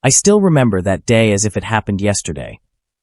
I still remember that day as if it happened yesterday.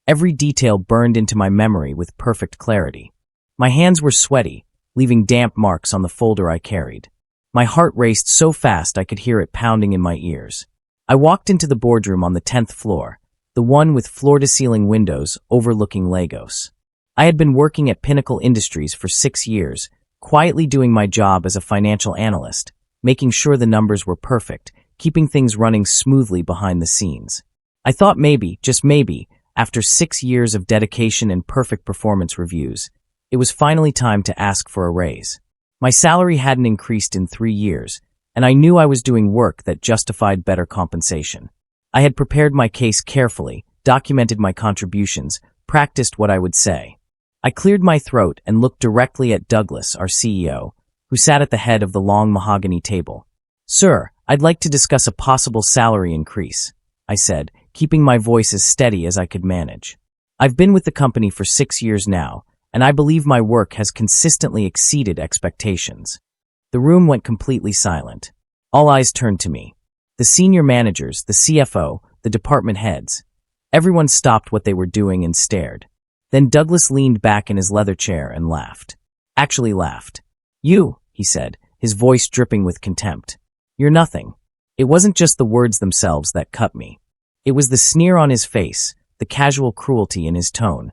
Every detail burned into my memory with perfect clarity. My hands were sweaty, leaving damp marks on the folder I carried. My heart raced so fast I could hear it pounding in my ears. I walked into the boardroom on the 10th floor, the one with floor-to-ceiling windows overlooking Lagos. I had been working at Pinnacle Industries for 6 years, quietly doing my job as a financial analyst, making sure the numbers were perfect, keeping things running smoothly behind the scenes. I thought maybe, just maybe, after 6 years of dedication and perfect performance reviews, it was finally time to ask for a raise. My salary hadn't increased in 3 years, and I knew I was doing work that justified better compensation. I had prepared my case carefully, documented my contributions, practiced what I would say. I cleared my throat and looked directly at Douglas, our CEO, who sat at the head of the long mahogany table. "Sir, I'd like to discuss a possible salary increase," I said, keeping my voice as steady as I could manage. "I've been with the company for 6 years now, and I believe my work has consistently exceeded expectations." The room went completely silent. All eyes turned to me. The senior managers, the CFO, the department heads. Everyone stopped what they were doing and stared. Then Douglas leaned back in his leather chair and laughed. Actually laughed. "You," he said, his voice dripping with contempt. "You're nothing." It wasn't just the words themselves that cut me. It was the sneer on his face, the casual cruelty in his tone,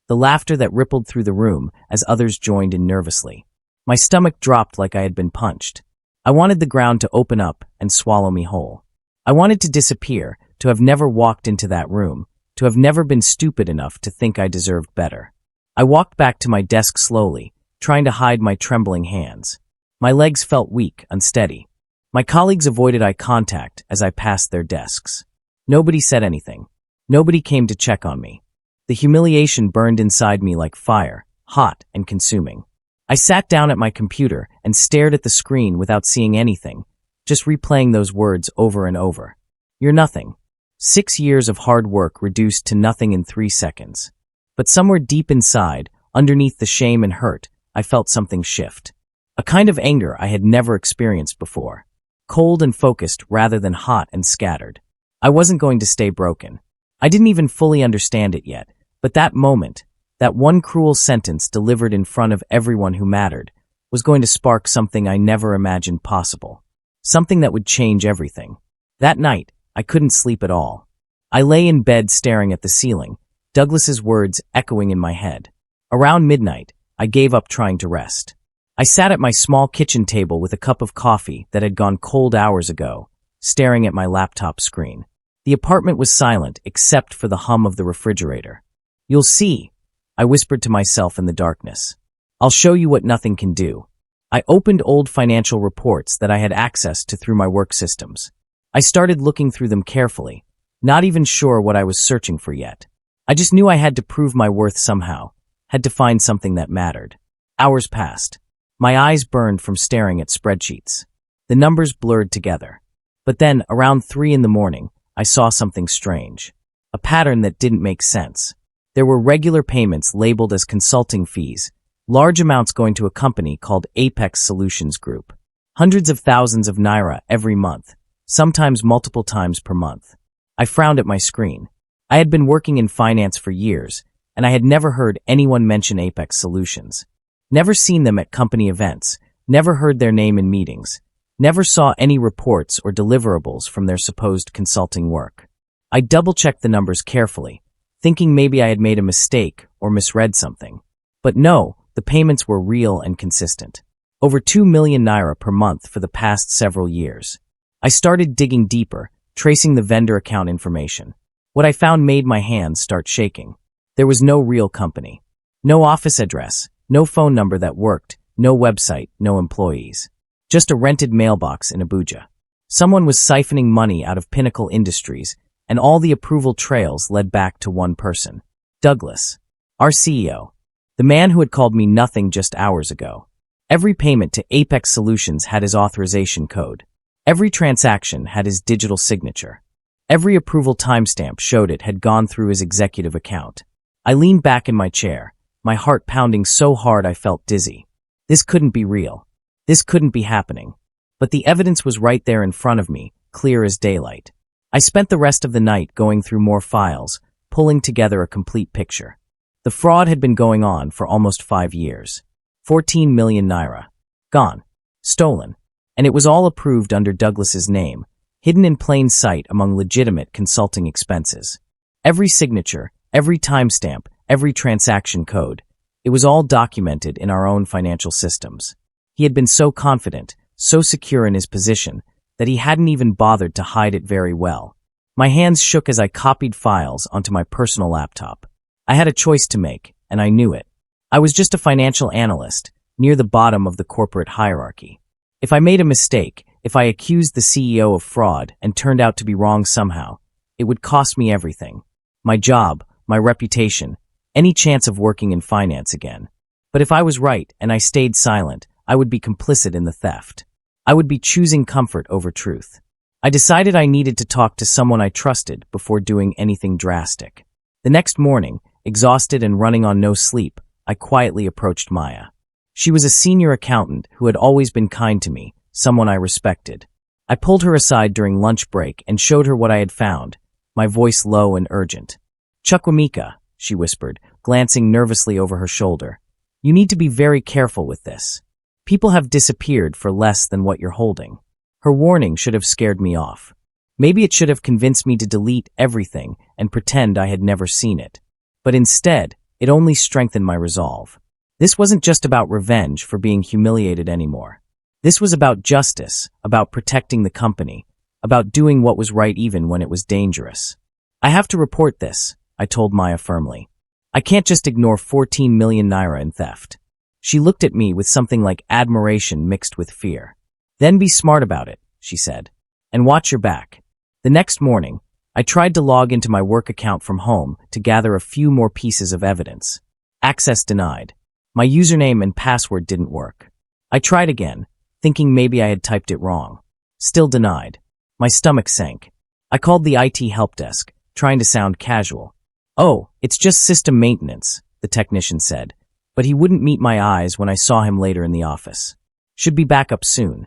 the laughter that rippled through the room as others joined in nervously. My stomach dropped like I had been punched. I wanted the ground to open up and swallow me whole. I wanted to disappear, to have never walked into that room, to have never been stupid enough to think I deserved better. I walked back to my desk slowly, trying to hide my trembling hands. My legs felt weak, unsteady. My colleagues avoided eye contact as I passed their desks. Nobody said anything. Nobody came to check on me. The humiliation burned inside me like fire, hot and consuming. I sat down at my computer and stared at the screen without seeing anything, just replaying those words over and over. "You're nothing." 6 years of hard work reduced to nothing in 3 seconds. But somewhere deep inside, underneath the shame and hurt, I felt something shift. A kind of anger I had never experienced before. Cold and focused rather than hot and scattered. I wasn't going to stay broken. I didn't even fully understand it yet, but that moment, that one cruel sentence delivered in front of everyone who mattered, was going to spark something I never imagined possible. Something that would change everything. That night, I couldn't sleep at all. I lay in bed staring at the ceiling, Douglas's words echoing in my head. Around midnight, I gave up trying to rest. I sat at my small kitchen table with a cup of coffee that had gone cold hours ago, staring at my laptop screen. The apartment was silent except for the hum of the refrigerator. "You'll see," I whispered to myself in the darkness. "I'll show you what nothing can do." I opened old financial reports that I had access to through my work systems. I started looking through them carefully, not even sure what I was searching for yet. I just knew I had to prove my worth somehow, had to find something that mattered. Hours passed. My eyes burned from staring at spreadsheets. The numbers blurred together. But then, around 3 in the morning, I saw something strange. A pattern that didn't make sense. There were regular payments labeled as consulting fees, large amounts going to a company called Apex Solutions Group. Hundreds of thousands of naira every month, sometimes multiple times per month. I frowned at my screen. I had been working in finance for years, and I had never heard anyone mention Apex Solutions. Never seen them at company events, never heard their name in meetings, never saw any reports or deliverables from their supposed consulting work. I double-checked the numbers carefully, thinking maybe I had made a mistake or misread something. But no, the payments were real and consistent. Over 2 million naira per month for the past several years. I started digging deeper, tracing the vendor account information. What I found made my hands start shaking. There was no real company. No office address, no phone number that worked, no website, no employees. Just a rented mailbox in Abuja. Someone was siphoning money out of Pinnacle Industries, and all the approval trails led back to one person. Douglas, our CEO. The man who had called me nothing just hours ago. Every payment to Apex Solutions had his authorization code. Every transaction had his digital signature. Every approval timestamp showed it had gone through his executive account. I leaned back in my chair, my heart pounding so hard I felt dizzy. This couldn't be real. This couldn't be happening. But the evidence was right there in front of me, clear as daylight. I spent the rest of the night going through more files, pulling together a complete picture. The fraud had been going on for almost 5 years. 14 million naira. Gone. Stolen. And it was all approved under Douglas's name, hidden in plain sight among legitimate consulting expenses. Every signature, every timestamp, every transaction code. It was all documented in our own financial systems. He had been so confident, so secure in his position, that he hadn't even bothered to hide it very well. My hands shook as I copied files onto my personal laptop. I had a choice to make, and I knew it. I was just a financial analyst, near the bottom of the corporate hierarchy. If I made a mistake, if I accused the CEO of fraud and turned out to be wrong somehow, it would cost me everything. My job, my reputation, any chance of working in finance again. But if I was right and I stayed silent, I would be complicit in the theft. I would be choosing comfort over truth. I decided I needed to talk to someone I trusted before doing anything drastic. The next morning, exhausted and running on no sleep, I quietly approached Maya. She was a senior accountant who had always been kind to me, someone I respected. I pulled her aside during lunch break and showed her what I had found, my voice low and urgent. "Chukwemeka," she whispered, glancing nervously over her shoulder. "You need to be very careful with this. People have disappeared for less than what you're holding." Her warning should have scared me off. Maybe it should have convinced me to delete everything and pretend I had never seen it. But instead, it only strengthened my resolve. This wasn't just about revenge for being humiliated anymore. This was about justice, about protecting the company, about doing what was right even when it was dangerous. "I have to report this," I told Maya firmly. "I can't just ignore 14 million naira in theft." She looked at me with something like admiration mixed with fear. "Then be smart about it," she said. "And watch your back." The next morning, I tried to log into my work account from home to gather a few more pieces of evidence. Access denied. My username and password didn't work. I tried again, thinking maybe I had typed it wrong. Still denied. My stomach sank. I called the IT help desk, trying to sound casual. "Oh, it's just system maintenance," the technician said, but he wouldn't meet my eyes when I saw him later in the office. "Should be back up soon."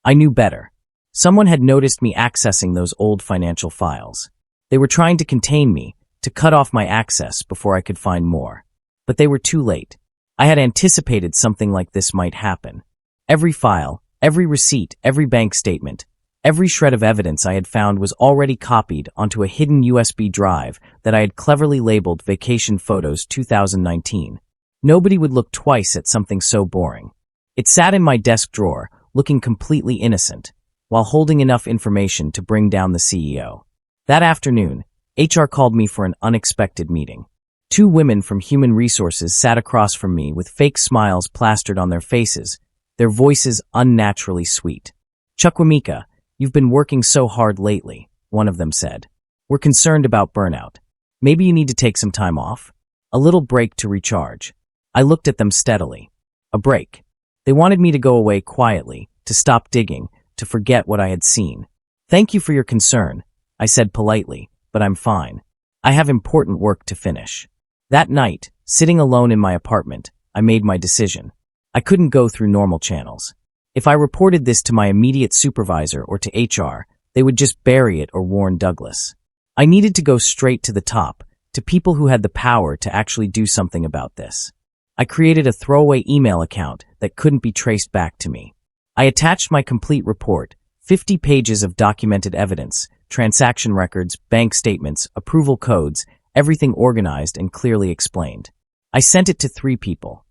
I knew better. Someone had noticed me accessing those old financial files. They were trying to contain me, to cut off my access before I could find more. But they were too late. I had anticipated something like this might happen. Every file, every receipt, every bank statement, every shred of evidence I had found was already copied onto a hidden USB drive that I had cleverly labeled Vacation Photos 2019. Nobody would look twice at something so boring. It sat in my desk drawer, looking completely innocent, while holding enough information to bring down the CEO. That afternoon, HR called me for an unexpected meeting. 2 women from Human Resources sat across from me with fake smiles plastered on their faces, their voices unnaturally sweet. "Chukwemeka, you've been working so hard lately," one of them said. "We're concerned about burnout. Maybe you need to take some time off? A little break to recharge." I looked at them steadily. A break. They wanted me to go away quietly, to stop digging, to forget what I had seen. "Thank you for your concern," I said politely, "but I'm fine. I have important work to finish." That night, sitting alone in my apartment, I made my decision. I couldn't go through normal channels. If I reported this to my immediate supervisor or to HR, they would just bury it or warn Douglas. I needed to go straight to the top, to people who had the power to actually do something about this. I created a throwaway email account that couldn't be traced back to me. I attached my complete report, 50 pages of documented evidence, transaction records, bank statements, approval codes, everything organized and clearly explained. I sent it to 3 people: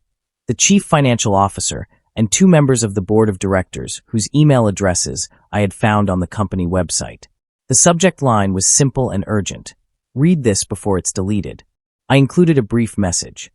the chief financial officer and 2 members of the board of directors whose email addresses I had found on the company website. The subject line was simple and urgent. "Read this before it's deleted." I included a brief message.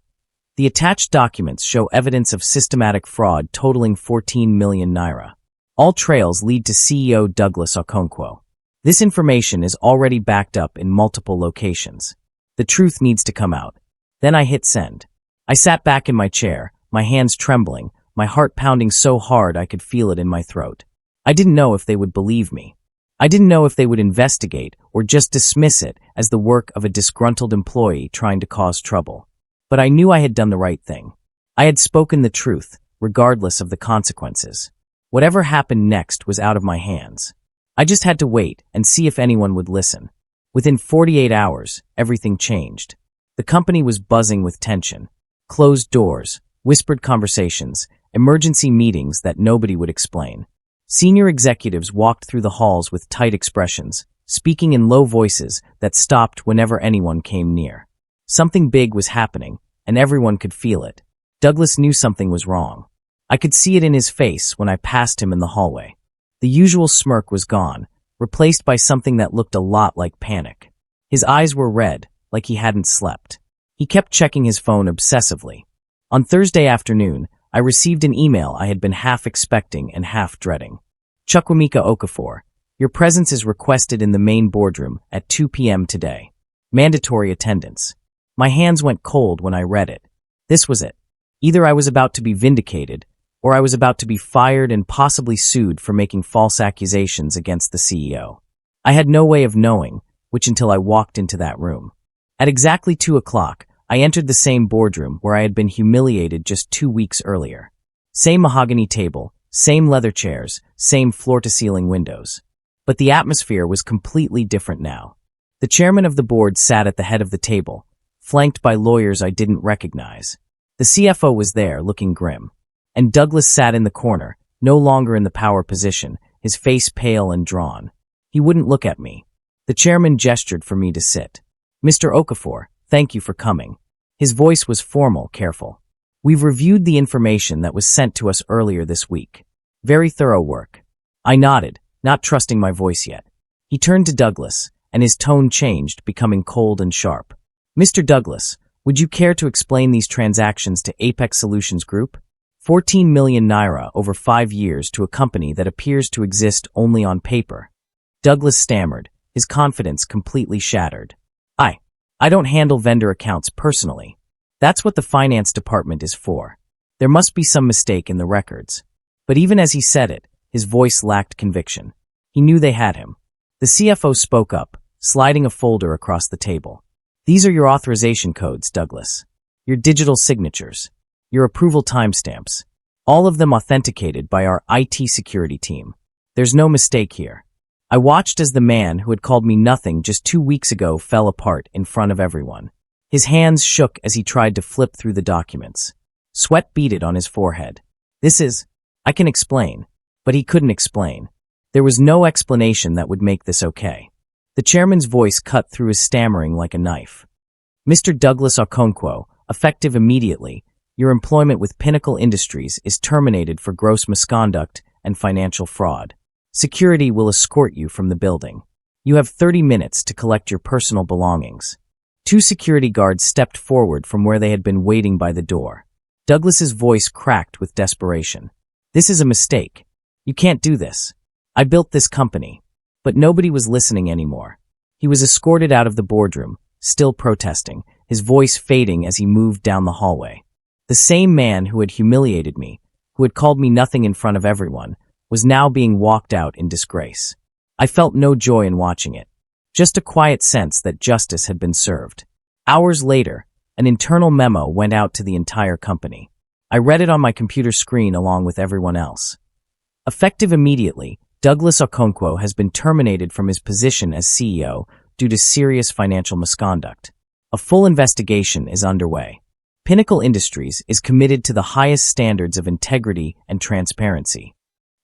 The attached documents show evidence of systematic fraud totaling 14 million naira. All trails lead to CEO Douglas Okonkwo. This information is already backed up in multiple locations. The truth needs to come out. Then I hit send. I sat back in my chair, my hands trembling, my heart pounding so hard I could feel it in my throat. I didn't know if they would believe me. I didn't know if they would investigate or just dismiss it as the work of a disgruntled employee trying to cause trouble. But I knew I had done the right thing. I had spoken the truth, regardless of the consequences. Whatever happened next was out of my hands. I just had to wait and see if anyone would listen. Within 48 hours, everything changed. The company was buzzing with tension. Closed doors, whispered conversations, emergency meetings that nobody would explain. Senior executives walked through the halls with tight expressions, speaking in low voices that stopped whenever anyone came near. Something big was happening, and everyone could feel it. Douglas knew something was wrong. I could see it in his face when I passed him in the hallway. The usual smirk was gone, replaced by something that looked a lot like panic. His eyes were red, like he hadn't slept. He kept checking his phone obsessively. On Thursday afternoon, I received an email I had been half expecting and half dreading. Chukwemeka Okafor, your presence is requested in the main boardroom at 2 p.m. today. Mandatory attendance. My hands went cold when I read it. This was it. Either I was about to be vindicated, or I was about to be fired and possibly sued for making false accusations against the CEO. I had no way of knowing, which until I walked into that room. At exactly 2 o'clock, I entered the same boardroom where I had been humiliated just 2 weeks earlier. Same mahogany table, same leather chairs, same floor-to-ceiling windows. But the atmosphere was completely different now. The chairman of the board sat at the head of the table, flanked by lawyers I didn't recognize. The CFO was there, looking grim. And Douglas sat in the corner, no longer in the power position, his face pale and drawn. He wouldn't look at me. The chairman gestured for me to sit. Mr. Okafor, thank you for coming. His voice was formal, careful. We've reviewed the information that was sent to us earlier this week. Very thorough work. I nodded, not trusting my voice yet. He turned to Douglas, and his tone changed, becoming cold and sharp. Mr. Douglas, would you care to explain these transactions to Apex Solutions Group? 14 million naira over 5 years to a company that appears to exist only on paper. Douglas stammered, his confidence completely shattered. I don't handle vendor accounts personally. That's what the finance department is for. There must be some mistake in the records. But even as he said it, his voice lacked conviction. He knew they had him. The CFO spoke up, sliding a folder across the table. These are your authorization codes, Douglas. Your digital signatures. Your approval timestamps. All of them authenticated by our IT security team. There's no mistake here. I watched as the man who had called me nothing just 2 weeks ago fell apart in front of everyone. His hands shook as he tried to flip through the documents. Sweat beaded on his forehead. I can explain. But he couldn't explain. There was no explanation that would make this okay. The chairman's voice cut through his stammering like a knife. Mr. Douglas Okonkwo, effective immediately, your employment with Pinnacle Industries is terminated for gross misconduct and financial fraud. Security will escort you from the building. You have 30 minutes to collect your personal belongings. 2 security guards stepped forward from where they had been waiting by the door. Douglas's voice cracked with desperation. This is a mistake. You can't do this. I built this company. But nobody was listening anymore. He was escorted out of the boardroom, still protesting, his voice fading as he moved down the hallway. The same man who had humiliated me, who had called me nothing in front of everyone, was now being walked out in disgrace. I felt no joy in watching it, just a quiet sense that justice had been served. Hours later, an internal memo went out to the entire company. I read it on my computer screen along with everyone else. Effective immediately, Douglas Okonkwo has been terminated from his position as CEO due to serious financial misconduct. A full investigation is underway. Pinnacle Industries is committed to the highest standards of integrity and transparency.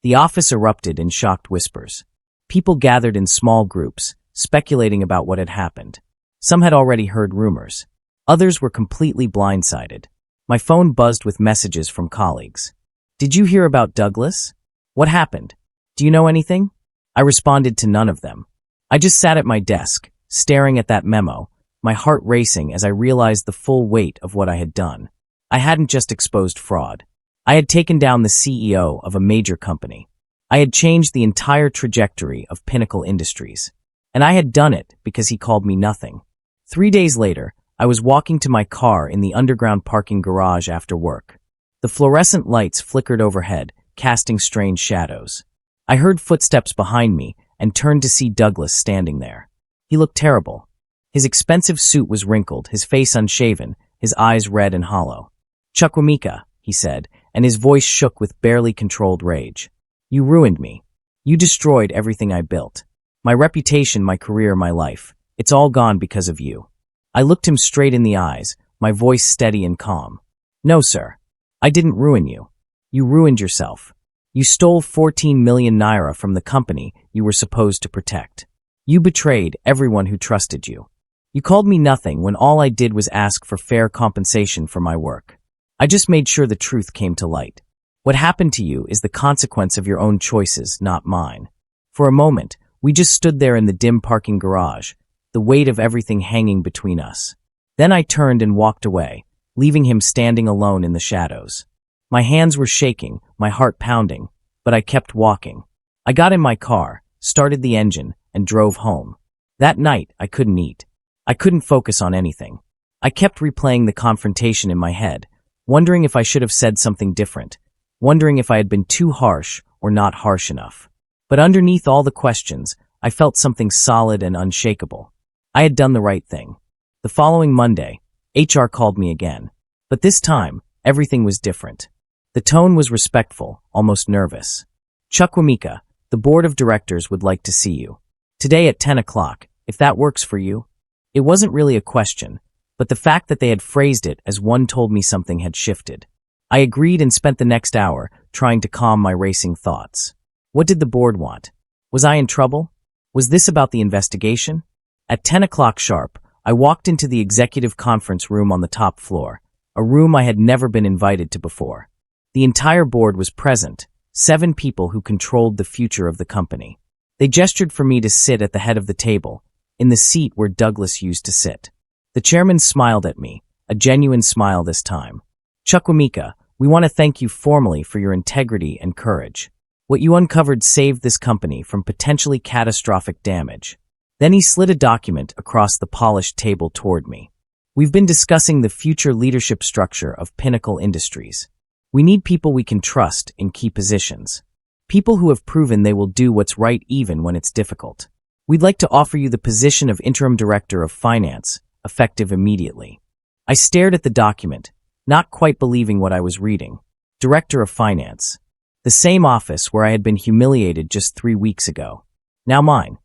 The office erupted in shocked whispers. People gathered in small groups, speculating about what had happened. Some had already heard rumors. Others were completely blindsided. My phone buzzed with messages from colleagues. Did you hear about Douglas? What happened? Do you know anything? I responded to none of them. I just sat at my desk, staring at that memo, my heart racing as I realized the full weight of what I had done. I hadn't just exposed fraud. I had taken down the CEO of a major company. I had changed the entire trajectory of Pinnacle Industries. And I had done it because he called me nothing. 3 days later, I was walking to my car in the underground parking garage after work. The fluorescent lights flickered overhead, casting strange shadows. I heard footsteps behind me and turned to see Douglas standing there. He looked terrible. His expensive suit was wrinkled, his face unshaven, his eyes red and hollow. Chukwemeka, he said, and his voice shook with barely controlled rage. You ruined me. You destroyed everything I built. My reputation, my career, my life. It's all gone because of you." I looked him straight in the eyes, my voice steady and calm. "No, sir. I didn't ruin you. You ruined yourself. You stole 14 million naira from the company you were supposed to protect. You betrayed everyone who trusted you. You called me nothing when all I did was ask for fair compensation for my work. I just made sure the truth came to light. What happened to you is the consequence of your own choices, not mine." For a moment, we just stood there in the dim parking garage, the weight of everything hanging between us. Then I turned and walked away, leaving him standing alone in the shadows. My hands were shaking, my heart pounding, but I kept walking. I got in my car, started the engine, and drove home. That night, I couldn't eat. I couldn't focus on anything. I kept replaying the confrontation in my head, wondering if I should have said something different, wondering if I had been too harsh or not harsh enough. But underneath all the questions, I felt something solid and unshakable. I had done the right thing. The following Monday, HR called me again. But this time, everything was different. The tone was respectful, almost nervous. "Chukwemeka, the board of directors would like to see you. Today at 10 o'clock, if that works for you." It wasn't really a question, but the fact that they had phrased it as one told me something had shifted. I agreed and spent the next hour trying to calm my racing thoughts. What did the board want? Was I in trouble? Was this about the investigation? At 10 o'clock sharp, I walked into the executive conference room on the top floor, a room I had never been invited to before. The entire board was present, 7 people who controlled the future of the company. They gestured for me to sit at the head of the table, in the seat where Douglas used to sit. The chairman smiled at me, a genuine smile this time. "Chukwemeka, we want to thank you formally for your integrity and courage. What you uncovered saved this company from potentially catastrophic damage." Then he slid a document across the polished table toward me. "We've been discussing the future leadership structure of Pinnacle Industries. We need people we can trust in key positions. People who have proven they will do what's right even when it's difficult. We'd like to offer you the position of Interim Director of Finance, effective immediately." I stared at the document, not quite believing what I was reading. Director of Finance. The same office where I had been humiliated just 3 weeks ago. Now mine.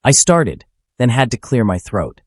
I started, then had to clear my throat.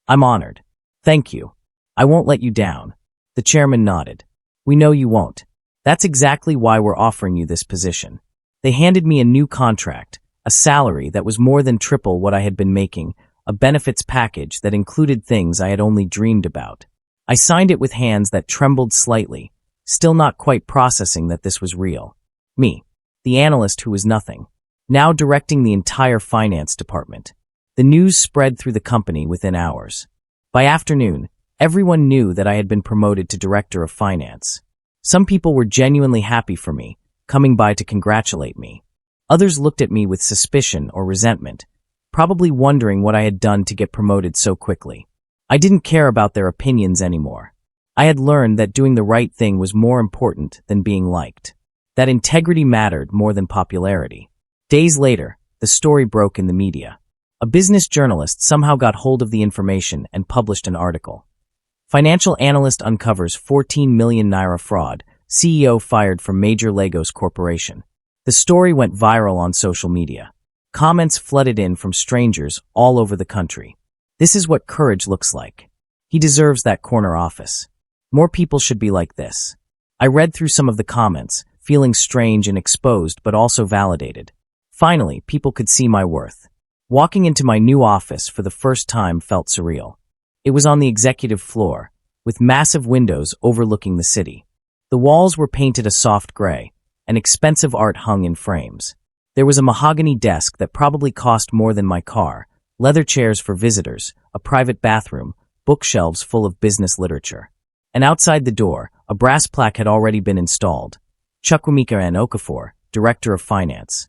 "I'm honored. Thank you. I won't let you down." The chairman nodded. "We know you won't. That's exactly why we're offering you this position." They handed me a new contract, a salary that was more than triple what I had been making, a benefits package that included things I had only dreamed about. I signed it with hands that trembled slightly, still not quite processing that this was real. Me, the analyst who was nothing, now directing the entire finance department. The news spread through the company within hours. By afternoon, everyone knew that I had been promoted to director of finance. Some people were genuinely happy for me, coming by to congratulate me. Others looked at me with suspicion or resentment, probably wondering what I had done to get promoted so quickly. I didn't care about their opinions anymore. I had learned that doing the right thing was more important than being liked. That integrity mattered more than popularity. Days later, the story broke in the media. A business journalist somehow got hold of the information and published an article. Financial analyst uncovers 14 million naira fraud, CEO fired from major Lagos corporation. The story went viral on social media. Comments flooded in from strangers all over the country. "This is what courage looks like. He deserves that corner office. More people should be like this." I read through some of the comments, feeling strange and exposed but also validated. Finally, people could see my worth. Walking into my new office for the first time felt surreal. It was on the executive floor, with massive windows overlooking the city. The walls were painted a soft gray, and expensive art hung in frames. There was a mahogany desk that probably cost more than my car, leather chairs for visitors, a private bathroom, bookshelves full of business literature. And outside the door, a brass plaque had already been installed. Chukwemeka N. Okafor, Director of Finance.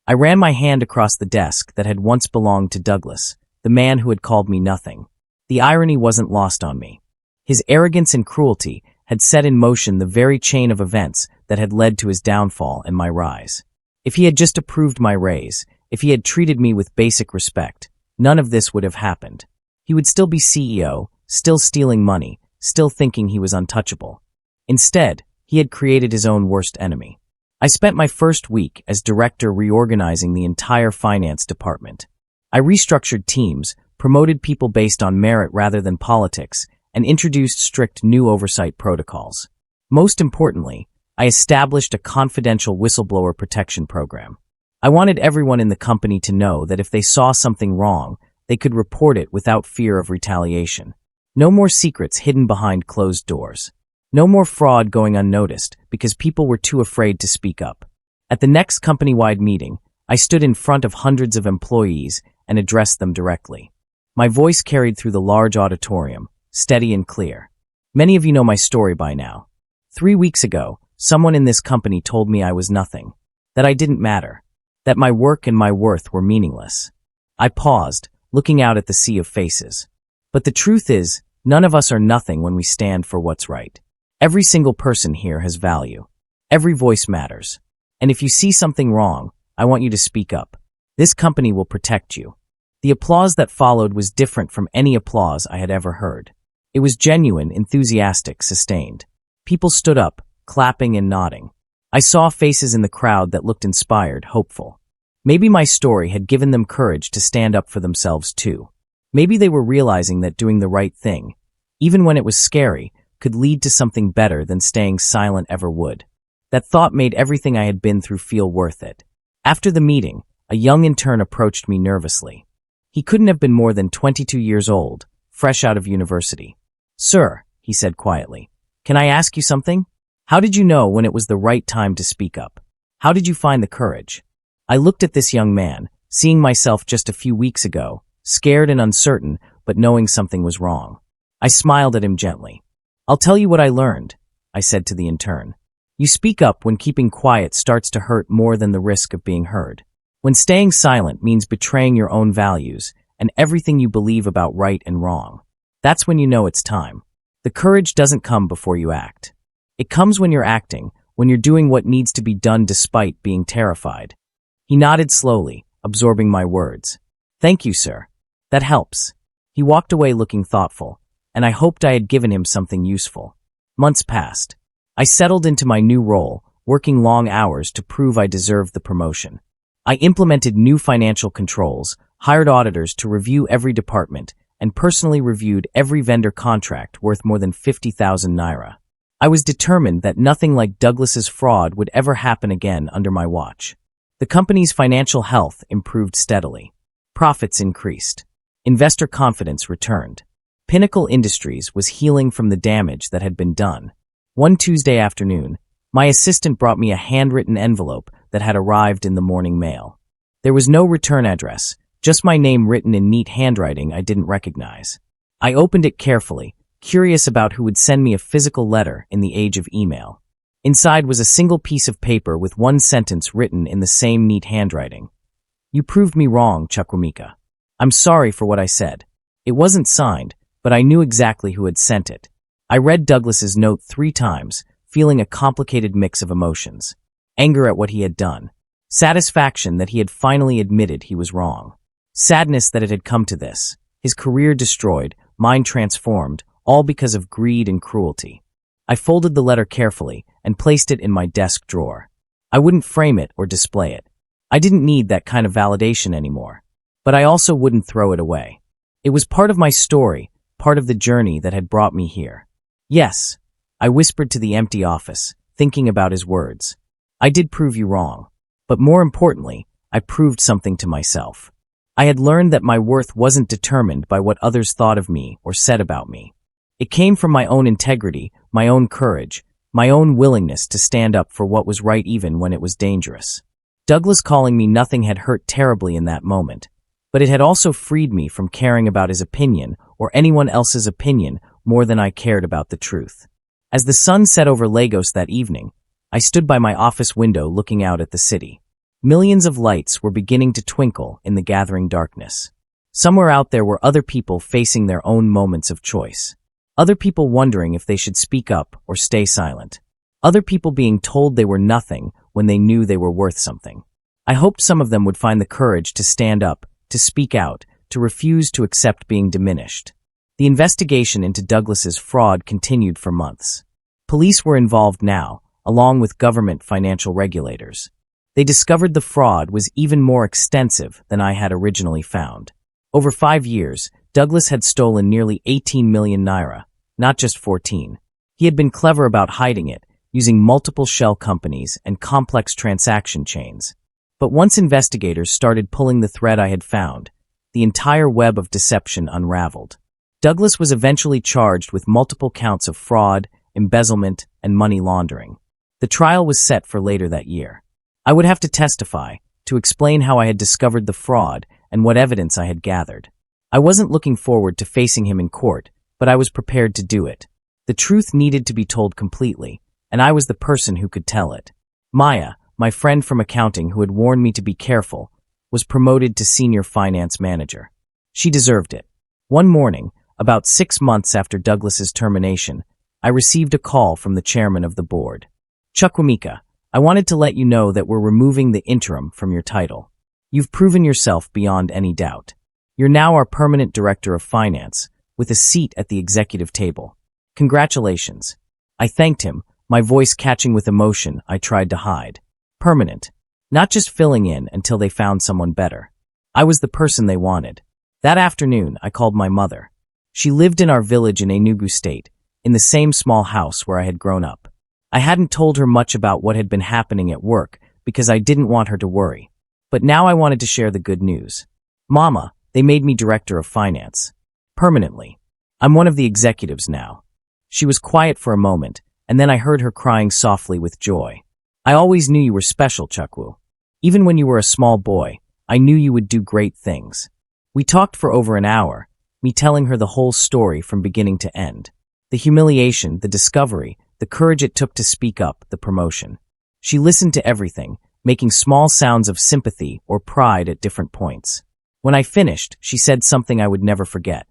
I ran my hand across the desk that had once belonged to Douglas, the man who had called me nothing. The irony wasn't lost on me. His arrogance and cruelty had set in motion the very chain of events that had led to his downfall and my rise. If he had just approved my raise, if he had treated me with basic respect, none of this would have happened. He would still be CEO, still stealing money, still thinking he was untouchable. Instead, he had created his own worst enemy. I spent my first week as director reorganizing the entire finance department. I restructured teams, promoted people based on merit rather than politics, and introduced strict new oversight protocols. Most importantly, I established a confidential whistleblower protection program. I wanted everyone in the company to know that if they saw something wrong, they could report it without fear of retaliation. No more secrets hidden behind closed doors. No more fraud going unnoticed because people were too afraid to speak up. At the next company-wide meeting, I stood in front of hundreds of employees and addressed them directly. My voice carried through the large auditorium, steady and clear. Many of you know my story by now. 3 weeks ago, someone in this company told me I was nothing, that I didn't matter, that my work and my worth were meaningless. I paused, looking out at the sea of faces. But the truth is, none of us are nothing when we stand for what's right. Every single person here has value. Every voice matters. And if you see something wrong, I want you to speak up. This company will protect you. The applause that followed was different from any applause I had ever heard. It was genuine, enthusiastic, sustained. People stood up, clapping and nodding. I saw faces in the crowd that looked inspired, hopeful. Maybe my story had given them courage to stand up for themselves too. Maybe they were realizing that doing the right thing, even when it was scary, could lead to something better than staying silent ever would. That thought made everything I had been through feel worth it. After the meeting, a young intern approached me nervously. He couldn't have been more than 22 years old, fresh out of university. "Sir," he said quietly, "can I ask you something? How did you know when it was the right time to speak up? How did you find the courage?" I looked at this young man, seeing myself just a few weeks ago, scared and uncertain, but knowing something was wrong. I smiled at him gently. "I'll tell you what I learned," I said to the intern. "You speak up when keeping quiet starts to hurt more than the risk of being heard. When staying silent means betraying your own values and everything you believe about right and wrong. That's when you know it's time. The courage doesn't come before you act. It comes when you're acting, when you're doing what needs to be done despite being terrified." He nodded slowly, absorbing my words. "Thank you, sir. That helps." He walked away looking thoughtful, and I hoped I had given him something useful. Months passed. I settled into my new role, working long hours to prove I deserved the promotion. I implemented new financial controls, hired auditors to review every department, and personally reviewed every vendor contract worth more than 50,000 naira. I was determined that nothing like Douglas's fraud would ever happen again under my watch. The company's financial health improved steadily. Profits increased. Investor confidence returned. Pinnacle Industries was healing from the damage that had been done. One Tuesday afternoon, my assistant brought me a handwritten envelope that had arrived in the morning mail. There was no return address, just my name written in neat handwriting I didn't recognize. I opened it carefully, curious about who would send me a physical letter in the age of email. Inside was a single piece of paper with one sentence written in the same neat handwriting. "You proved me wrong, Chukwemeka. I'm sorry for what I said." It wasn't signed, but I knew exactly who had sent it. I read Douglas's note 3 times, feeling a complicated mix of emotions. Anger at what he had done. Satisfaction that he had finally admitted he was wrong. Sadness that it had come to this. His career destroyed, mine transformed, all because of greed and cruelty. I folded the letter carefully and placed it in my desk drawer. I wouldn't frame it or display it. I didn't need that kind of validation anymore. But I also wouldn't throw it away. It was part of my story, part of the journey that had brought me here. "Yes," I whispered to the empty office, thinking about his words. "I did prove you wrong. But more importantly, I proved something to myself. I had learned that my worth wasn't determined by what others thought of me or said about me. It came from my own integrity, my own courage, my own willingness to stand up for what was right even when it was dangerous." Douglas calling me nothing had hurt terribly in that moment, but it had also freed me from caring about his opinion or anyone else's opinion more than I cared about the truth. As the sun set over Lagos that evening, I stood by my office window looking out at the city. Millions of lights were beginning to twinkle in the gathering darkness. Somewhere out there were other people facing their own moments of choice. Other people wondering if they should speak up or stay silent. Other people being told they were nothing when they knew they were worth something. I hoped some of them would find the courage to stand up, to speak out, to refuse to accept being diminished. The investigation into Douglas's fraud continued for months. Police were involved now, along with government financial regulators. They discovered the fraud was even more extensive than I had originally found. Over 5 years, Douglas had stolen nearly 18 million naira, not just 14. He had been clever about hiding it, using multiple shell companies and complex transaction chains. But once investigators started pulling the thread I had found, the entire web of deception unraveled. Douglas was eventually charged with multiple counts of fraud, embezzlement, and money laundering. The trial was set for later that year. I would have to testify, to explain how I had discovered the fraud and what evidence I had gathered. I wasn't looking forward to facing him in court, but I was prepared to do it. The truth needed to be told completely, and I was the person who could tell it. Maya, my friend from accounting who had warned me to be careful, was promoted to senior finance manager. She deserved it. One morning, about 6 months after Douglas's termination, I received a call from the chairman of the board. Chukwemeka, I wanted to let you know that we're removing the interim from your title. You've proven yourself beyond any doubt. You're now our permanent director of finance, with a seat at the executive table. Congratulations. I thanked him, my voice catching with emotion I tried to hide. Permanent. Not just filling in until they found someone better. I was the person they wanted. That afternoon, I called my mother. She lived in our village in Enugu State, in the same small house where I had grown up. I hadn't told her much about what had been happening at work because I didn't want her to worry. But now I wanted to share the good news. Mama, they made me director of finance. Permanently. I'm one of the executives now. She was quiet for a moment, and then I heard her crying softly with joy. I always knew you were special, Chukwu. Even when you were a small boy, I knew you would do great things. We talked for over an hour, me telling her the whole story from beginning to end. The humiliation, the discovery, the courage it took to speak up, the promotion. She listened to everything, making small sounds of sympathy or pride at different points. When I finished, she said something I would never forget.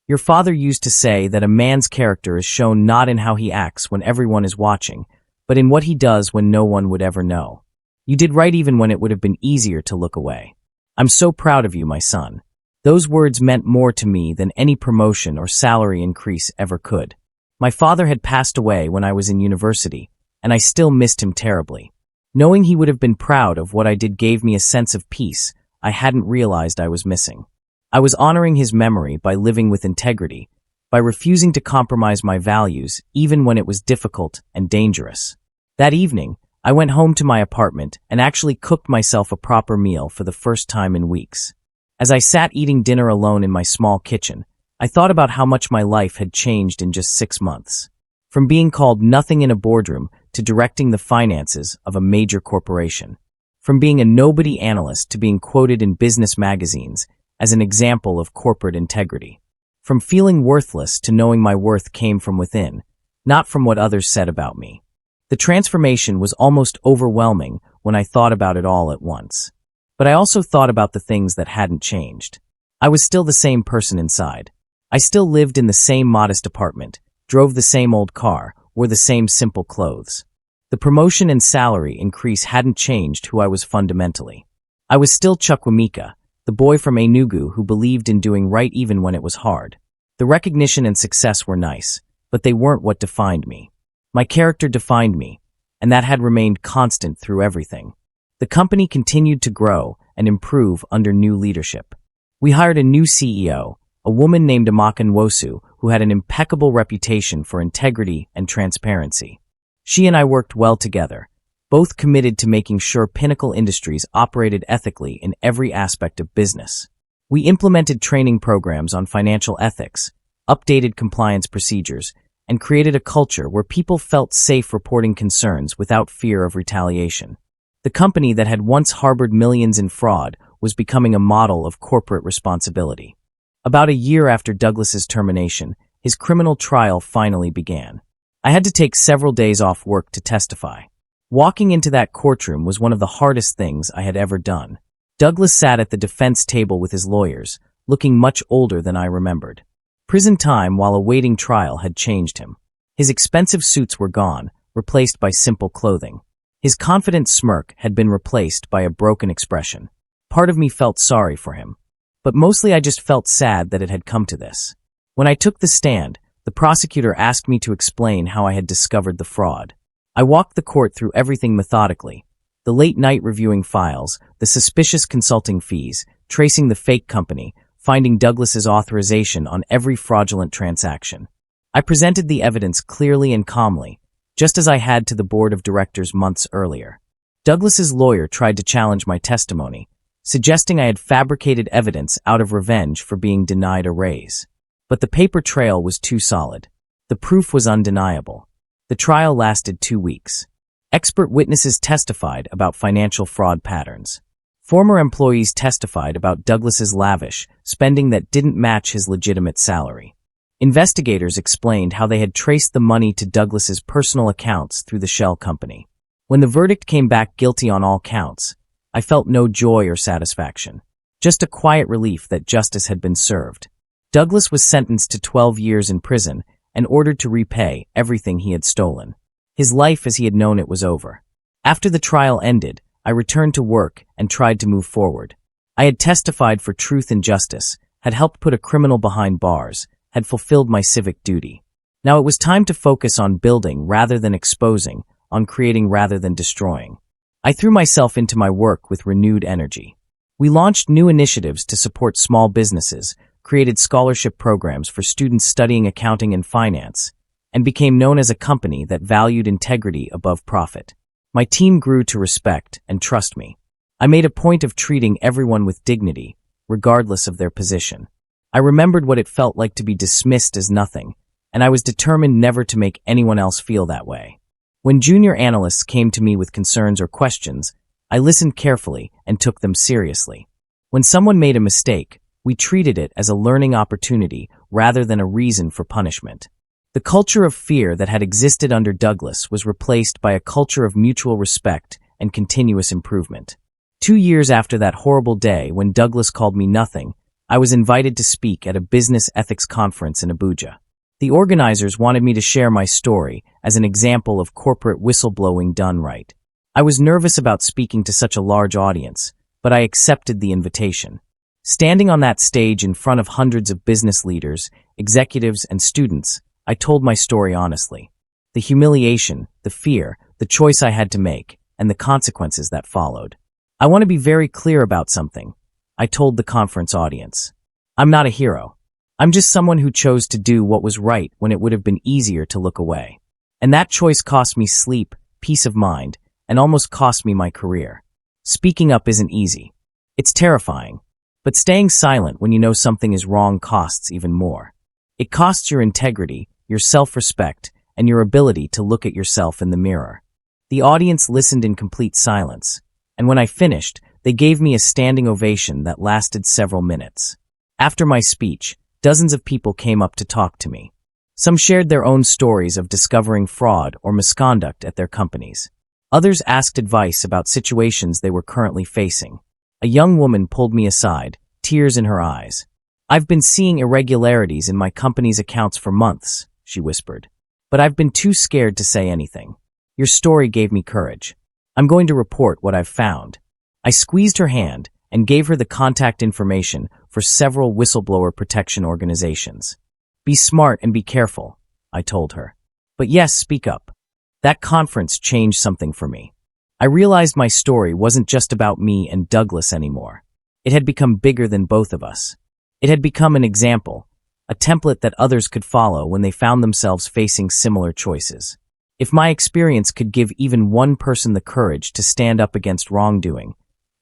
Your father used to say that a man's character is shown not in how he acts when everyone is watching, but in what he does when no one would ever know. You did right even when it would have been easier to look away. I'm so proud of you, my son. Those words meant more to me than any promotion or salary increase ever could. My father had passed away when I was in university, and I still missed him terribly. Knowing he would have been proud of what I did gave me a sense of peace I hadn't realized I was missing. I was honoring his memory by living with integrity, by refusing to compromise my values even when it was difficult and dangerous. That evening, I went home to my apartment and actually cooked myself a proper meal for the first time in weeks. As I sat eating dinner alone in my small kitchen, I thought about how much my life had changed in just 6 months. From being called nothing in a boardroom to directing the finances of a major corporation. From being a nobody analyst to being quoted in business magazines as an example of corporate integrity. From feeling worthless to knowing my worth came from within, not from what others said about me. The transformation was almost overwhelming when I thought about it all at once. But I also thought about the things that hadn't changed. I was still the same person inside. I still lived in the same modest apartment, drove the same old car, wore the same simple clothes. The promotion and salary increase hadn't changed who I was fundamentally. I was still Chukwemeka, the boy from Enugu who believed in doing right even when it was hard. The recognition and success were nice, but they weren't what defined me. My character defined me, and that had remained constant through everything. The company continued to grow and improve under new leadership. We hired a new CEO, a woman named Amaka Nwosu, who had an impeccable reputation for integrity and transparency. She and I worked well together, both committed to making sure Pinnacle Industries operated ethically in every aspect of business. We implemented training programs on financial ethics, updated compliance procedures, and created a culture where people felt safe reporting concerns without fear of retaliation. The company that had once harbored millions in fraud was becoming a model of corporate responsibility. About a year after Douglas's termination, his criminal trial finally began. I had to take several days off work to testify. Walking into that courtroom was one of the hardest things I had ever done. Douglas sat at the defense table with his lawyers, looking much older than I remembered. Prison time while awaiting trial had changed him. His expensive suits were gone, replaced by simple clothing. His confident smirk had been replaced by a broken expression. Part of me felt sorry for him. But mostly I just felt sad that it had come to this. When I took the stand, the prosecutor asked me to explain how I had discovered the fraud. I walked the court through everything methodically. The late night reviewing files, the suspicious consulting fees, tracing the fake company, finding Douglas's authorization on every fraudulent transaction. I presented the evidence clearly and calmly, just as I had to the board of directors months earlier. Douglas's lawyer tried to challenge my testimony, suggesting I had fabricated evidence out of revenge for being denied a raise. But the paper trail was too solid. The proof was undeniable. The trial lasted 2 weeks. Expert witnesses testified about financial fraud patterns. Former employees testified about Douglas's lavish spending that didn't match his legitimate salary. Investigators explained how they had traced the money to Douglas's personal accounts through the shell company. When the verdict came back guilty on all counts, I felt no joy or satisfaction, just a quiet relief that justice had been served. Douglas was sentenced to 12 years in prison and ordered to repay everything he had stolen. His life as he had known it was over. After the trial ended, I returned to work and tried to move forward. I had testified for truth and justice, had helped put a criminal behind bars, had fulfilled my civic duty. Now it was time to focus on building rather than exposing, on creating rather than destroying. I threw myself into my work with renewed energy. We launched new initiatives to support small businesses, created scholarship programs for students studying accounting and finance, and became known as a company that valued integrity above profit. My team grew to respect and trust me. I made a point of treating everyone with dignity, regardless of their position. I remembered what it felt like to be dismissed as nothing, and I was determined never to make anyone else feel that way. When junior analysts came to me with concerns or questions, I listened carefully and took them seriously. When someone made a mistake, we treated it as a learning opportunity rather than a reason for punishment. The culture of fear that had existed under Douglas was replaced by a culture of mutual respect and continuous improvement. 2 years after that horrible day when Douglas called me nothing, I was invited to speak at a business ethics conference in Abuja. The organizers wanted me to share my story as an example of corporate whistleblowing done right. I was nervous about speaking to such a large audience, but I accepted the invitation. Standing on that stage in front of hundreds of business leaders, executives, and students, I told my story honestly. The humiliation, the fear, the choice I had to make, and the consequences that followed. I want to be very clear about something, I told the conference audience. I'm not a hero. I'm just someone who chose to do what was right when it would have been easier to look away. And that choice cost me sleep, peace of mind, and almost cost me my career. Speaking up isn't easy. It's terrifying. But staying silent when you know something is wrong costs even more. It costs your integrity, your self-respect, and your ability to look at yourself in the mirror. The audience listened in complete silence, and when I finished, they gave me a standing ovation that lasted several minutes. After my speech, dozens of people came up to talk to me. Some shared their own stories of discovering fraud or misconduct at their companies. Others asked advice about situations they were currently facing. A young woman pulled me aside, tears in her eyes. "I've been seeing irregularities in my company's accounts for months," she whispered. "But I've been too scared to say anything. Your story gave me courage. I'm going to report what I've found." I squeezed her hand and gave her the contact information for several whistleblower protection organizations. "Be smart and be careful," I told her. "But yes, speak up." That conference changed something for me. I realized my story wasn't just about me and Douglas anymore. It had become bigger than both of us. It had become an example, a template that others could follow when they found themselves facing similar choices. If my experience could give even one person the courage to stand up against wrongdoing,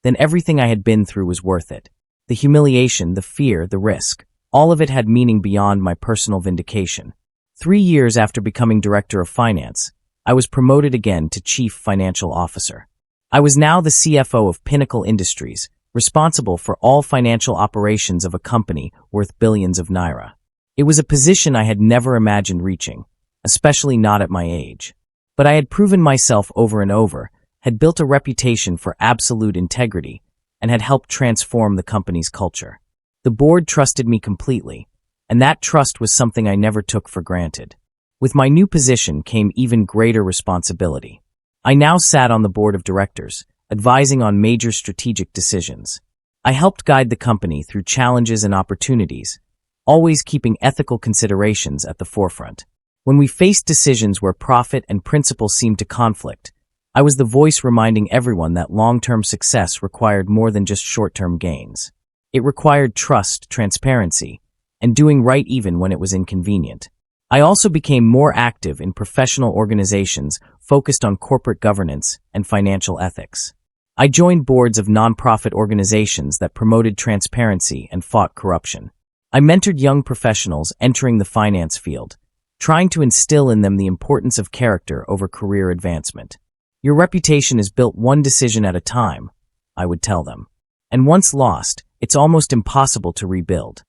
then everything I had been through was worth it. The humiliation, the fear, the risk, all of it had meaning beyond my personal vindication. 3 years after becoming director of finance, I was promoted again to chief financial officer. I was now the CFO of Pinnacle Industries, responsible for all financial operations of a company worth billions of naira. It was a position I had never imagined reaching, especially not at my age. But I had proven myself over and over, had built a reputation for absolute integrity, and had helped transform the company's culture. The board trusted me completely, and that trust was something I never took for granted. With my new position came even greater responsibility. I now sat on the board of directors, advising on major strategic decisions. I helped guide the company through challenges and opportunities, always keeping ethical considerations at the forefront. When we faced decisions where profit and principle seemed to conflict, I was the voice reminding everyone that long-term success required more than just short-term gains. It required trust, transparency, and doing right even when it was inconvenient. I also became more active in professional organizations focused on corporate governance and financial ethics. I joined boards of nonprofit organizations that promoted transparency and fought corruption. I mentored young professionals entering the finance field, trying to instill in them the importance of character over career advancement. Your reputation is built one decision at a time, I would tell them. And once lost, it's almost impossible to rebuild.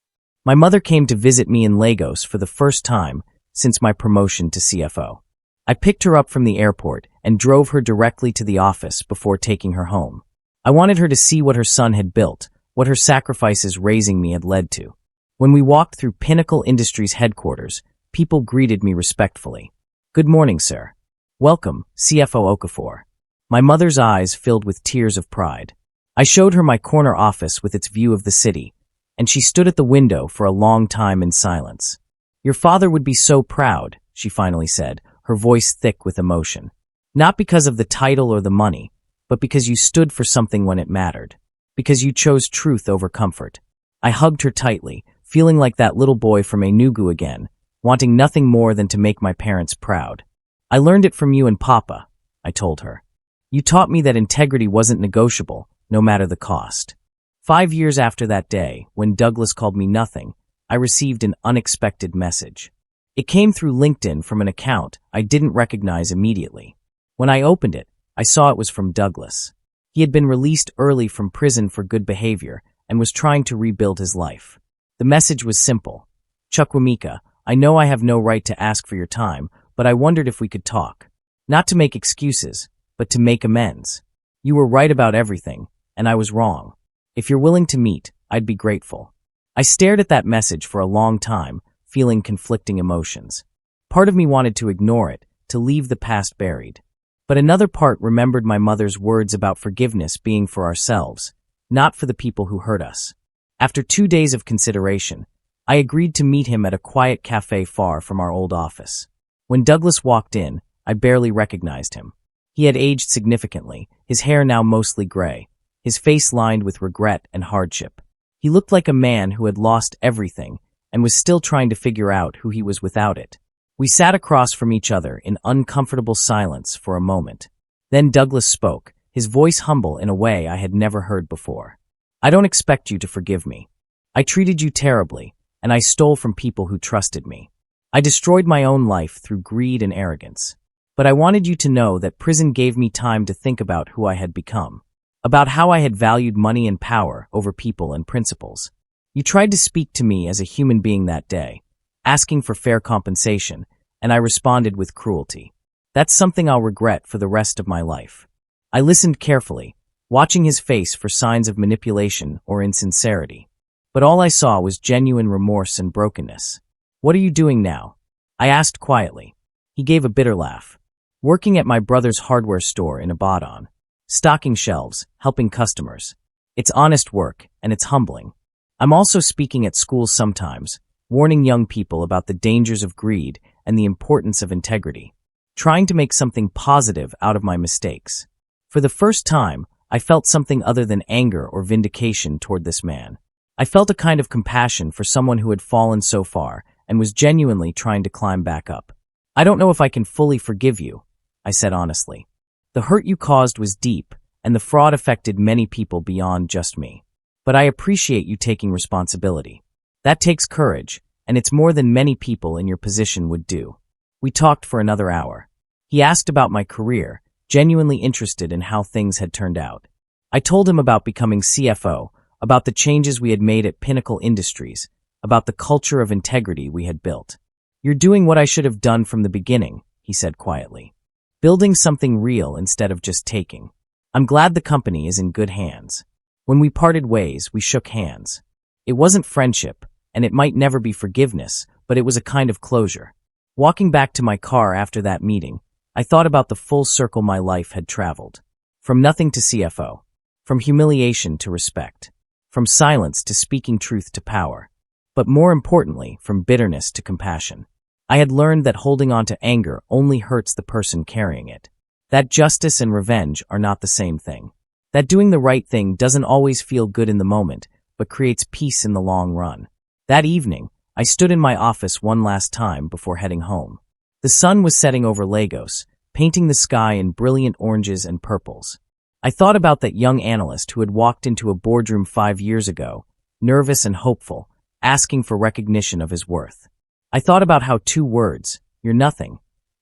My mother came to visit me in Lagos for the first time since my promotion to CFO. I picked her up from the airport and drove her directly to the office before taking her home. I wanted her to see what her son had built, what her sacrifices raising me had led to. When we walked through Pinnacle Industries headquarters, people greeted me respectfully. "Good morning, sir." "Welcome, CFO Okafor." My mother's eyes filled with tears of pride. I showed her my corner office with its view of the city, and she stood at the window for a long time in silence. "Your father would be so proud," she finally said, her voice thick with emotion. "Not because of the title or the money, but because you stood for something when it mattered. Because you chose truth over comfort." I hugged her tightly, feeling like that little boy from Enugu again, wanting nothing more than to make my parents proud. "I learned it from you and Papa," I told her. "You taught me that integrity wasn't negotiable, no matter the cost." 5 years after that day, when Douglas called me nothing, I received an unexpected message. It came through LinkedIn from an account I didn't recognize immediately. When I opened it, I saw it was from Douglas. He had been released early from prison for good behavior and was trying to rebuild his life. The message was simple. "Chukwemeka, I know I have no right to ask for your time, but I wondered if we could talk. Not to make excuses, but to make amends. You were right about everything, and I was wrong. If you're willing to meet, I'd be grateful." I stared at that message for a long time, feeling conflicting emotions. Part of me wanted to ignore it, to leave the past buried. But another part remembered my mother's words about forgiveness being for ourselves, not for the people who hurt us. After 2 days of consideration, I agreed to meet him at a quiet cafe far from our old office. When Douglas walked in, I barely recognized him. He had aged significantly, his hair now mostly gray, his face lined with regret and hardship. He looked like a man who had lost everything and was still trying to figure out who he was without it. We sat across from each other in uncomfortable silence for a moment. Then Douglas spoke, his voice humble in a way I had never heard before. "I don't expect you to forgive me. I treated you terribly, and I stole from people who trusted me. I destroyed my own life through greed and arrogance. But I wanted you to know that prison gave me time to think about who I had become, about how I had valued money and power over people and principles. You tried to speak to me as a human being that day, asking for fair compensation, and I responded with cruelty. That's something I'll regret for the rest of my life." I listened carefully, watching his face for signs of manipulation or insincerity. But all I saw was genuine remorse and brokenness. "What are you doing now?" I asked quietly. He gave a bitter laugh. "Working at my brother's hardware store in Ibadan. Stocking shelves, helping customers. It's honest work, and it's humbling. I'm also speaking at schools sometimes, warning young people about the dangers of greed and the importance of integrity, trying to make something positive out of my mistakes." For the first time, I felt something other than anger or vindication toward this man. I felt a kind of compassion for someone who had fallen so far and was genuinely trying to climb back up. "I don't know if I can fully forgive you," I said honestly. "The hurt you caused was deep, and the fraud affected many people beyond just me. But I appreciate you taking responsibility. That takes courage, and it's more than many people in your position would do." We talked for another hour. He asked about my career, genuinely interested in how things had turned out. I told him about becoming CFO, about the changes we had made at Pinnacle Industries, about the culture of integrity we had built. "You're doing what I should have done from the beginning," he said quietly. "Building something real instead of just taking. I'm glad the company is in good hands." When we parted ways, we shook hands. It wasn't friendship, and it might never be forgiveness, but it was a kind of closure. Walking back to my car after that meeting, I thought about the full circle my life had traveled. From nothing to CFO. From humiliation to respect. From silence to speaking truth to power. But more importantly, from bitterness to compassion. I had learned that holding on to anger only hurts the person carrying it. That justice and revenge are not the same thing. That doing the right thing doesn't always feel good in the moment, but creates peace in the long run. That evening, I stood in my office one last time before heading home. The sun was setting over Lagos, painting the sky in brilliant oranges and purples. I thought about that young analyst who had walked into a boardroom 5 years ago, nervous and hopeful, asking for recognition of his worth. I thought about how 2 words, "you're nothing,"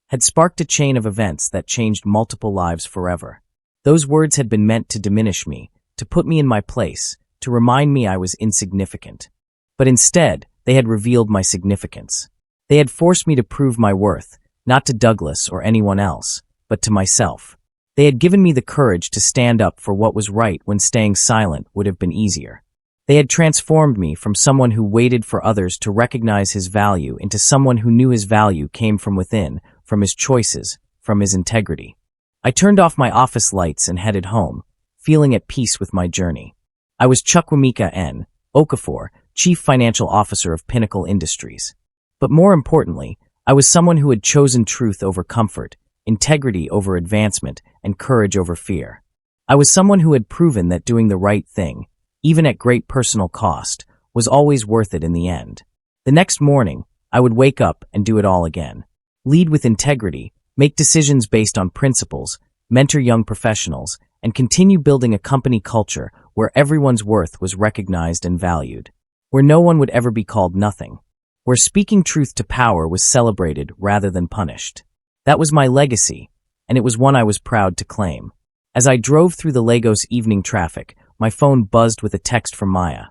had sparked a chain of events that changed multiple lives forever. Those words had been meant to diminish me, to put me in my place, to remind me I was insignificant. But instead, they had revealed my significance. They had forced me to prove my worth, not to Douglas or anyone else, but to myself. They had given me the courage to stand up for what was right when staying silent would have been easier. They had transformed me from someone who waited for others to recognize his value into someone who knew his value came from within, from his choices, from his integrity. I turned off my office lights and headed home, feeling at peace with my journey. I was Chukwemeka N. Okafor, Chief Financial Officer of Pinnacle Industries. But more importantly, I was someone who had chosen truth over comfort, integrity over advancement, and courage over fear. I was someone who had proven that doing the right thing, even at great personal cost, was always worth it in the end. The next morning, I would wake up and do it all again. Lead with integrity, make decisions based on principles, mentor young professionals, and continue building a company culture where everyone's worth was recognized and valued. Where no one would ever be called nothing. Where speaking truth to power was celebrated rather than punished. That was my legacy, and it was one I was proud to claim. As I drove through the Lagos evening traffic, my phone buzzed with a text from Maya.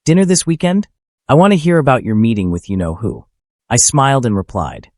"Dinner this weekend? I want to hear about your meeting with you-know-who." I smiled and replied,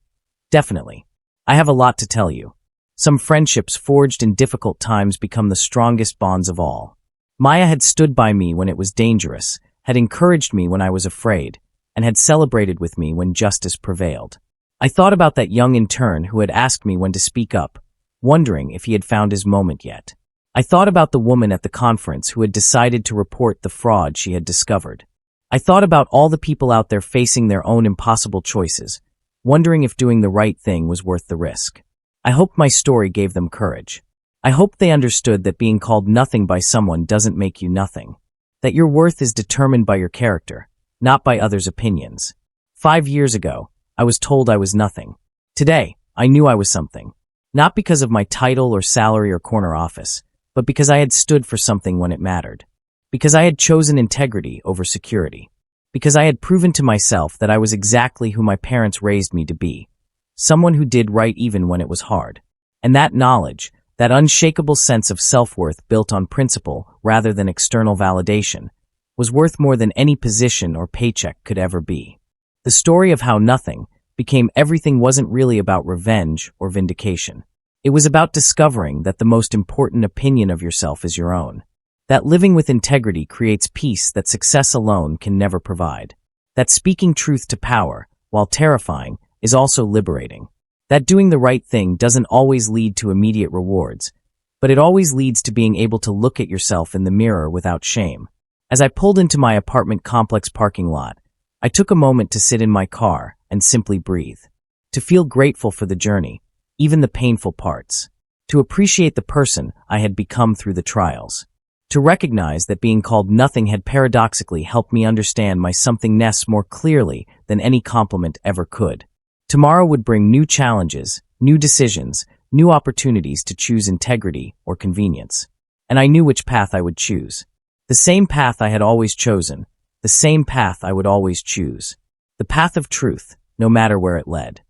"Definitely. I have a lot to tell you." Some friendships forged in difficult times become the strongest bonds of all. Maya had stood by me when it was dangerous, had encouraged me when I was afraid, and had celebrated with me when justice prevailed. I thought about that young intern who had asked me when to speak up, wondering if he had found his moment yet. I thought about the woman at the conference who had decided to report the fraud she had discovered. I thought about all the people out there facing their own impossible choices, wondering if doing the right thing was worth the risk. I hoped my story gave them courage. I hoped they understood that being called nothing by someone doesn't make you nothing. That your worth is determined by your character, not by others' opinions. 5 years ago, I was told I was nothing. Today, I knew I was something. Not because of my title or salary or corner office, but because I had stood for something when it mattered. Because I had chosen integrity over security. Because I had proven to myself that I was exactly who my parents raised me to be. Someone who did right even when it was hard. And that knowledge, that unshakable sense of self-worth built on principle rather than external validation, was worth more than any position or paycheck could ever be. The story of how nothing became everything wasn't really about revenge or vindication. It was about discovering that the most important opinion of yourself is your own. That living with integrity creates peace that success alone can never provide. That speaking truth to power, while terrifying, is also liberating. That doing the right thing doesn't always lead to immediate rewards, but it always leads to being able to look at yourself in the mirror without shame. As I pulled into my apartment complex parking lot, I took a moment to sit in my car and simply breathe. To feel grateful for the journey, even the painful parts. To appreciate the person I had become through the trials. To recognize that being called nothing had paradoxically helped me understand my somethingness more clearly than any compliment ever could. Tomorrow would bring new challenges, new decisions, new opportunities to choose integrity or convenience. And I knew which path I would choose. The same path I had always chosen, the same path I would always choose. The path of truth, no matter where it led.